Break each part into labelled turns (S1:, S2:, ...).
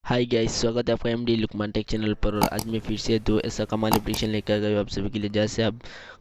S1: Hi guys, स्वागत है आपका एमडी लुकमान टेक चैनल पर। और आज मैं फिर से दो ऐसा कमाल एप्लीकेशन लेकर गया हूँ आप सभी के लिए, जैसे आप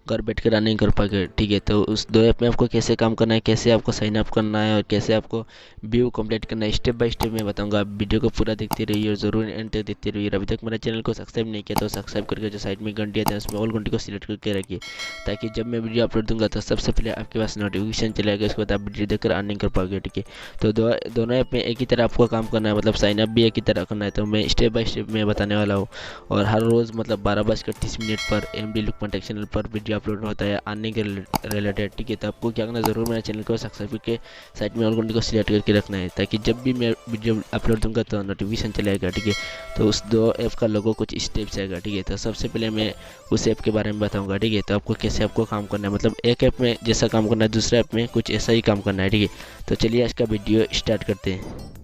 S1: घर बैठ कर रनिंग कर पाएंगे। ठीक है, तो उस दो ऐप में आपको कैसे काम करना है, कैसे आपको साइन अप करना है और कैसे आपको व्यू कंप्लीट करना है, स्टेप बाय स्टेप मैं बताऊंगा। आप वीडियो को पूरा देखते रहिए और ज़रूर एंड तक देखते रहिए। अभी तक मेरे चैनल को सब्सक्राइब नहीं किया तो सब्सक्राइब करके जो साइड में घंटी आता है उसमें ऑल घंटी को सिलेक्ट करके रखिए, ताकि जब मैं वीडियो अपलोड दूंगा तो सबसे पहले आपके पास नोटिफिकेशन चलेगा। उसके बाद आप वीडियो देखकर अर्निंग कर पाओगे। ठीक है, तो दोनों ऐप में एक ही तरह आपको काम करना है, मतलब साइन अप भी एक ही तरह करना है। तो मैं स्टेप बाय स्टेप में बताने वाला हूँ। और हर रोज़ मतलब 12:30 पर एमडी लुकमान टेक चैनल पर वीडियो अपलोड होता है अर्निंग के रिलेटेड। ठीक है, तो आपको क्या करना है, ज़रूर मेरे चैनल को सब्सक्राइब करके साइड में ऑल घंटी को सिलेक्ट करके रखना है, ताकि जब भी मैं वीडियो अपलोड दूंगा तो नोटिफिकेशन चलेगा। ठीक है, तो उस दो ऐप का लोगो कुछ स्टेप्स आएगा। ठीक है, तो सबसे पहले मैं उस ऐप के बारे में बताऊंगा। ठीक है, तो आपको कैसे आपको काम करना है, मतलब एक ऐप में जैसा काम करना है दूसरे ऐप में कुछ ऐसा ही काम करना है। ठीक है, तो चलिए आज का वीडियो स्टार्ट करते हैं।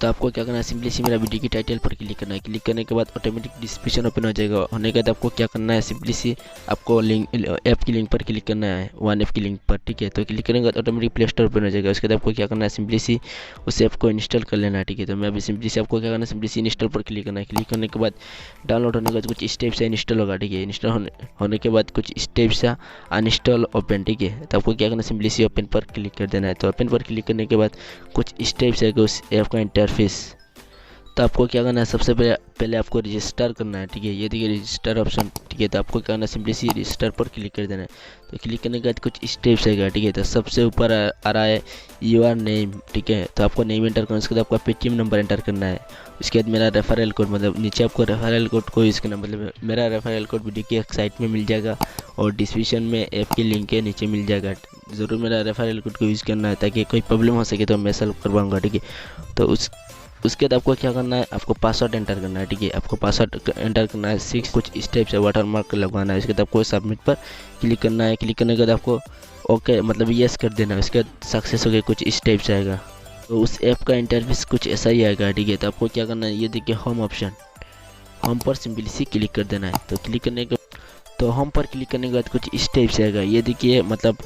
S1: तो आपको क्या करना है, सिंपली सी मेरा वीडियो की टाइटल पर क्लिक करना है। क्लिक करने के बाद ऑटोमेटिक डिस्क्रिप्शन ओपन हो जाएगा। होने के बाद आपको क्या करना है, सिंपली सी आपको लिंक ऐप की लिंक पर क्लिक करना है, वन ऐप की लिंक पर। ठीक है, तो क्लिक करने के बाद ऑटोमेटिक प्ले स्टोर ओपन हो जाएगा। उसके बाद आपको क्या करना है, सिंपली सी उस ऐप को इंस्टॉल कर लेना है। ठीक है, तो मैं अभी सिंपली से आपको क्या करना है, सिंपली सी इंस्टॉल पर क्लिक करना है। क्लिक करने के बाद डाउनलोड होने के बाद कुछ स्टेप्स से इंस्टॉल होगा। ठीक है, इंस्टॉल होने के बाद कुछ स्टेप्स से अनइंस्टॉल ओपन। ठीक है, तो आपको क्या करना है, सिंपली सी ओपन पर क्लिक कर देना है। तो ओपन पर क्लिक करने के बाद कुछ स्टेप्स है उस ऐप का इंटरफेस। तो आपको क्या करना है, सबसे पहले आपको रजिस्टर करना है। ठीक है, ये देखिए रजिस्टर ऑप्शन। ठीक है, तो आपको क्या करना है, सिंपली सी रजिस्टर पर क्लिक कर देना है। तो क्लिक करने के बाद कुछ स्टेप्स आएगा। ठीक है, तो सबसे ऊपर आ रहा है योर नेम। ठीक है, तो आपको नेम एंटर करना है। उसके बाद आपका पेटीएम नंबर एंटर करना है। उसके बाद मेरा रेफरल कोड, मतलब नीचे आपको रेफरल कोड को यूज़ करना, मतलब मेरा रेफरल कोड वीडियो की एक साइट में मिल जाएगा और डिस्क्रिप्शन में ऐप की लिंक के नीचे मिल जाएगा। ज़रूर मेरा रेफरल कोड को यूज़ करना है, ताकि कोई प्रॉब्लम हो सके तो मैं सॉल्व करवाऊँगा। ठीक है, तो उसके बाद आपको क्या करना है, आपको पासवर्ड एंटर करना है। ठीक है, आपको पासवर्ड एंटर करना है, 6 कुछ स्टेप से वाटर मार्क लगवाना है। इसके बाद आपको सबमिट पर क्लिक करना है। क्लिक करने के बाद आपको ओके मतलब यस कर देना है। उसके बाद सक्सेस हो गए कुछ स्टेप्स आएगा। तो उस ऐप का इंटरफेस कुछ ऐसा ही आएगा। ठीक है, तो आपको क्या करना है, ये देखिए होम ऑप्शन, होम पर सिंपली सी क्लिक कर देना है। तो क्लिक करने के तो होम पर क्लिक करने के बाद कुछ स्टेप्स आएगा। ये देखिए मतलब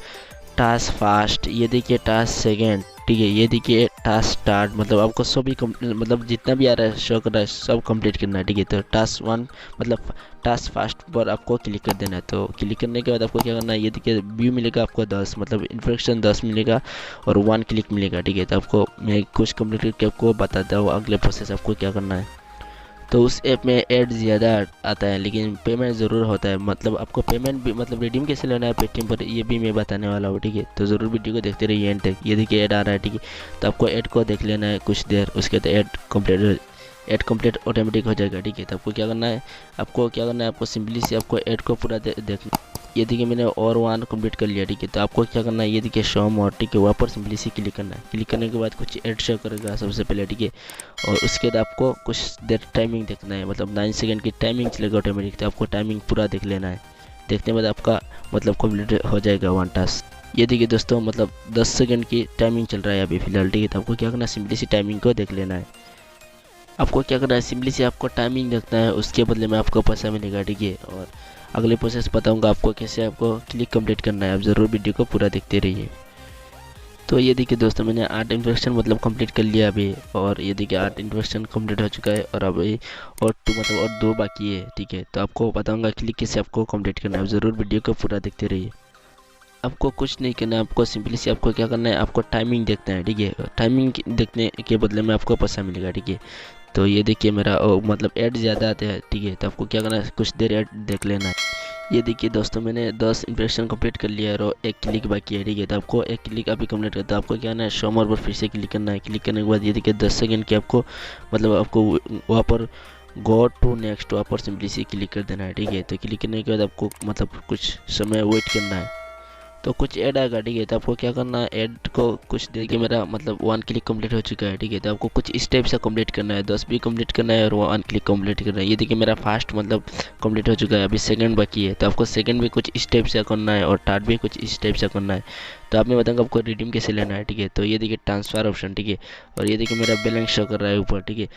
S1: टास्क फास्ट, ये देखिए टास्क सेकेंड। ठीक है, ये देखिए टास्क स्टार्ट, मतलब आपको सभी मतलब जितना भी आ रहा है शो कर रहा है सब कंप्लीट करना है। ठीक है, तो टास्क 1 मतलब टास्क फास्ट पर आपको क्लिक कर देना है। तो क्लिक करने के बाद आपको क्या करना है, ये देखिए व्यू मिलेगा आपको 10, मतलब इन्फॉर्मेशन 10 मिलेगा और 1 क्लिक मिलेगा। ठीक है, तो आपको मैं कुछ कंप्लीट करके आपको बताता हूँ अगले प्रोसेस आपको क्या करना है। तो उस ऐप में ऐड ज़्यादा आता है, लेकिन पेमेंट ज़रूर होता है। मतलब आपको पेमेंट भी मतलब रिडीम कैसे लेना है पेटीएम पर, ये भी मैं बताने वाला हूँ। ठीक है, तो ज़रूर वीडियो को देखते रहिए एंड तक। ये देखिए ऐड आ रहा है। ठीक है, तो आपको ऐड को देख लेना है कुछ देर, उसके बाद ऐड कंप्लीट ऑटोमेटिक हो जाएगा। ठीक है, तो आपको क्या करना है, आपको सिंपली से आपको ऐड को पूरा देखना। ये देखिए मैंने और 1 कंप्लीट कर लिया। ठीक है, तो आपको क्या करना है, ये देखिए शो मोर। ठीक है, वहाँ पर सिंपली से क्लिक करना है। क्लिक करने के बाद कुछ ऐड शो करेगा सबसे पहले। ठीक है, और उसके बाद आपको कुछ देर टाइमिंग देखना है, मतलब 9 सेकंड की टाइमिंग चलेगा ऑटोमेटिक। तो आपको टाइमिंग पूरा देख लेना है। देखने के बाद आपका मतलब कंप्लीट हो जाएगा 1 टास्क। ये देखिए दोस्तों, मतलब 10 सेकंड की टाइमिंग चल रहा है अभी फिलहाल। ठीक है, तो आपको क्या करना है, सिंपली सी टाइमिंग को देख लेना है। आपको क्या करना है, सिंपली से आपको टाइमिंग देखना है, उसके बदले में आपको पैसा मिलेगा। ठीक है, और अगले प्रोसेस बताऊंगा आपको कैसे आपको क्लिक कंप्लीट करना है। आप ज़रूर वीडियो को पूरा देखते रहिए। तो ये देखिए दोस्तों, मैंने 8 इन्फेक्शन मतलब कंप्लीट कर लिया अभी, और ये देखिए 8 इन्फेक्शन कंप्लीट हो चुका है और अभी और 2 बाकी है। ठीक है, तो आपको बताऊंगा क्लिक कैसे आपको कंप्लीट करना है। आप ज़रूर वीडियो को पूरा देखते रहिए। आपको कुछ नहीं करना है, आपको सिंपली से आपको क्या करना है, आपको टाइमिंग देखना है। ठीक है, टाइमिंग देखने के बदले में आपको पैसा मिलेगा। ठीक है, तो ये देखिए मेरा मतलब ऐड ज़्यादा आते हैं। ठीक है, तो आपको क्या करना है, कुछ देर ऐड देख लेना है। ये देखिए दोस्तों, मैंने 10 इंप्रेशन कंप्लीट कर लिया है और 1 क्लिक बाकी है। ठीक है, तो आपको 1 क्लिक अभी कंप्लीट करता है। आपको क्या करना है, शो मोर पर फिर से क्लिक करना है। क्लिक करने के बाद ये देखिए 10 सेकंड की आपको मतलब आपको वहाँ पर गो टू नेक्स्ट वहाँ पर सिंपली से क्लिक कर देना है। ठीक है, तो क्लिक करने के बाद आपको मतलब कुछ समय वेट करना है। तो कुछ ऐड आएगा। ठीक है, तो आपको क्या करना है, ऐड को कुछ देर के मेरा मतलब 1 क्लिक कंप्लीट हो चुका है। ठीक है, तो आपको कुछ स्टेप से कंप्लीट करना है, 10 भी कंप्लीट करना है और 1 क्लिक कंप्लीट करना है। ये देखिए मेरा फास्ट मतलब कंप्लीट हो चुका है, अभी सेकंड बाकी है। तो आपको सेकंड भी कुछ स्टेप से करना है और थर्ड भी कुछ स्टेप से करना है। तो आप मैं बताऊँगा आपको रिडीम कैसे लेना है। ठीक है, तो ये देखिए ट्रांसफ़र ऑप्शन। ठीक है, और ये देखिए मेरा बैलेंस शो कर रहा है ऊपर। ठीक है,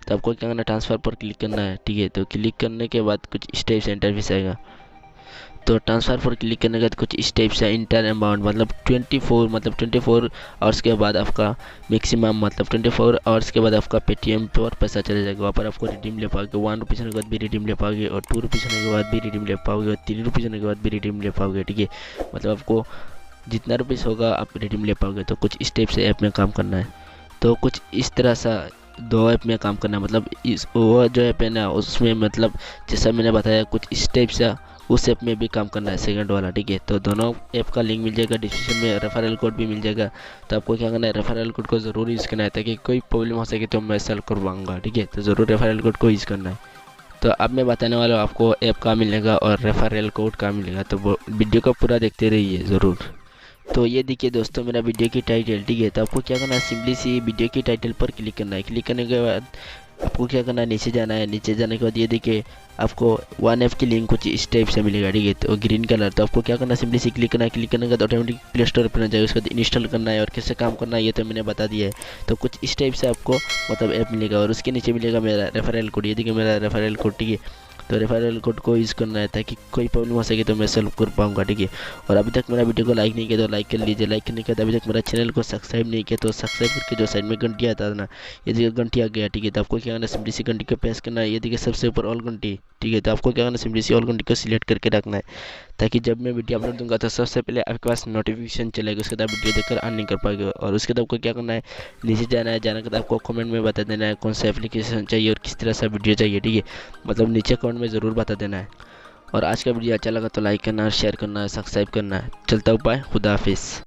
S1: तो आपको क्या करना है, ट्रांसफ़र पर क्लिक करना है। ठीक है, तो क्लिक करने के बाद कुछ स्टेप से इंटरफेस आएगा। तो ट्रांसफ़र पर क्लिक करने के बाद कुछ इस टाइप से इंटर अमाउंट मतलब 24 आवर्स के बाद आपका मैक्सिमम मतलब 24 आवर्स के बाद आपका पेटीएम पर पैसा चले जाएगा। वहाँ पर आपको रिडीम ले पाओगे, 1 रुपीज़ होने के बाद भी रिडीम ले पाओगे, और 2 रुपीज़ होने के बाद भी रिडीम ले पाओगे, और 3 रुपीज़ होने के बाद भी रिडीम ले पाओगे। ठीक है, मतलब आपको जितना रुपीज़ होगा आप रिडीम ले पाओगे। तो कुछ इस टाइप से ऐप में काम करना है। तो कुछ इस तरह सा 2 ऐप में काम करना है, मतलब इस वो जो ऐप है ना उसमें मतलब जैसा मैंने बताया कुछ इस टाइप से उस ऐप में भी काम करना है सेकंड वाला। ठीक है, तो दोनों ऐप का लिंक मिल जाएगा डिस्क्रिप्शन में, रेफरल कोड भी मिल जाएगा। तो आपको क्या करना है, रेफरल कोड को ज़रूर यूज़ करना है ताकि कोई प्रॉब्लम हो सके तो मैं सेल करवाऊँगा। ठीक है, तो ज़रूर रेफरल कोड को यूज़ करना है। तो अब मैं बताने वाला हूँ आपको ऐप कहाँ मिलेगा और रेफरल कोड कहाँ मिलेगा, तो वो वीडियो को पूरा देखते रहिए ज़रूर। तो ये देखिए दोस्तों मेरा वीडियो की टाइटल। ठीक है, तो आपको क्या करना है, सिंपली सी वीडियो की टाइटल पर क्लिक करना है। क्लिक करने के बाद आपको क्या करना है, नीचे जाना है। नीचे जाने के बाद ये देखिए आपको 1 ऐप की लिंक कुछ इस टाइप से मिलेगा। ठीक है, तो ग्रीन कलर। तो आपको क्या करना है, सिंपली सी क्लिक करना है। क्लिक करने के बाद ऑटोमेटिक प्ले स्टोर पर आ जाएगा। उसके बाद इंस्टॉल करना है और कैसे काम करना है ये तो मैंने बता दिया है। तो कुछ इस टाइप से आपको मतलब ऐप मिलेगा और उसके नीचे मिलेगा मेरा रेफरल कोड। ये देखिए मेरा रेफरल कोड। ठीक है, तो रेफरल कोड को यूज़ करना है ताकि कोई प्रॉब्लम हो सके तो मैं सॉल्व कर पाऊँगा। ठीक है, और अभी तक मेरा वीडियो को लाइक नहीं किया तो लाइक कर लीजिए। लाइक करने के बाद अभी तक मेरा चैनल को सब्सक्राइब नहीं किया तो सब्सक्राइब करके जो साइड में घंटी आता है ना, ये देखिए घंटी आ गया। ठीक है, तो आपको क्या करना है, सिंपली सी घंटी को प्रेस करना है। ये देखिए सबसे ऊपर ऑल घंटी। ठीक है, तो आपको क्या करना है, सिंपली सी ऑल घंटी को सिलेक्ट करके रखना है ताकि जब मैं वीडियो अपलोड दूंगा तो सबसे पहले आपके पास नोटिफिकेशन चलेगा। उसके बाद वीडियो देखकर अर्न नहीं कर पाएंगे। और उसके बाद आपको क्या करना है, नीचे जाना है। जाने के बाद आपको कमेंट में बता देना है कौन सा एप्लीकेशन चाहिए और किस तरह सा वीडियो चाहिए। ठीक है, मतलब नीचे कमेंट में ज़रूर बता देना है। और आज का वीडियो अच्छा लगा तो लाइक करना, शेयर करना, सब्सक्राइब करना। चलता हूँ, बाय, खुदा हाफिज़।